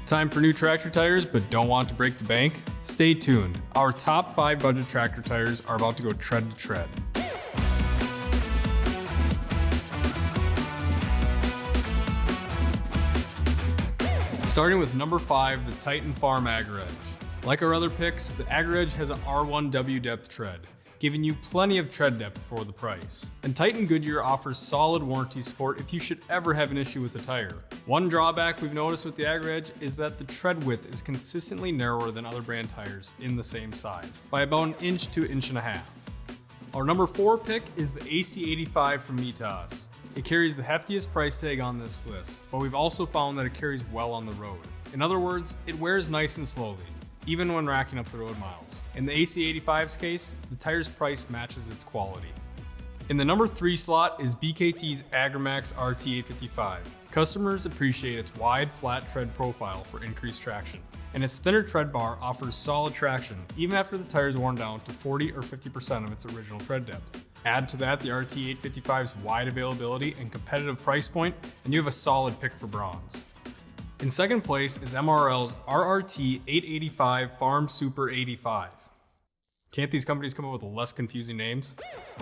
Time for new tractor tires, but don't want to break the bank? Stay tuned. Our top 5 budget tractor tires are about to go tread to tread. Starting with number 5, the Titan Farm AgraEdge. Like our other picks, the AgraEdge has an R1W depth tread, giving you plenty of tread depth for the price. And Titan Goodyear offers solid warranty support if you should ever have an issue with a tire. One drawback we've noticed with the AgraEdge is that the tread width is consistently narrower than other brand tires in the same size, by about 1 inch to 1.5 inches. Our number 4 pick is the AC85 from Mitas. It carries the heftiest price tag on this list, but we've also found that it carries well on the road. In other words, it wears nice and slowly, even when racking up the road miles. In the AC85's case, the tire's price matches its quality. In the number 3 slot is BKT's Agrimax RT855. Customers appreciate its wide, flat tread profile for increased traction, and its thinner tread bar offers solid traction even after the tire is worn down to 40 or 50% of its original tread depth. Add to that the RT855's wide availability and competitive price point, and you have a solid pick for bronze. In second place is MRL's RRT885 Farm Super 85. Can't these companies come up with less confusing names?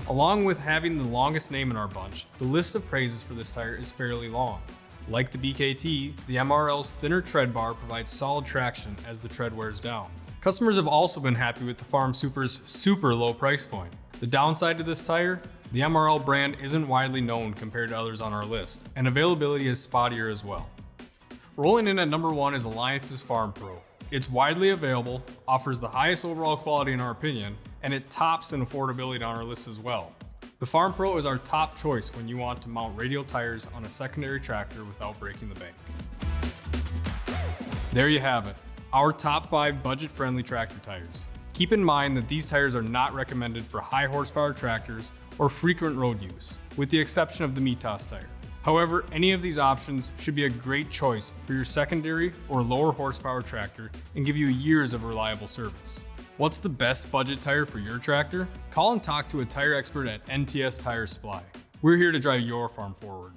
Along with having the longest name in our bunch, the list of praises for this tire is fairly long. Like the BKT, the MRL's thinner tread bar provides solid traction as the tread wears down. Customers have also been happy with the Farm Super's super low price point. The downside to this tire? The MRL brand isn't widely known compared to others on our list, and availability is spottier as well. Rolling in at number 1 is Alliance's Farm Pro. It's widely available, offers the highest overall quality in our opinion, and it tops in affordability on our list as well. The Farm Pro is our top choice when you want to mount radial tires on a secondary tractor without breaking the bank. There you have it, our top 5 budget-friendly tractor tires. Keep in mind that these tires are not recommended for high horsepower tractors or frequent road use, with the exception of the Mitas tire. However, any of these options should be a great choice for your secondary or lower horsepower tractor and give you years of reliable service. What's the best budget tire for your tractor? Call and talk to a tire expert at NTS Tire Supply. We're here to drive your farm forward.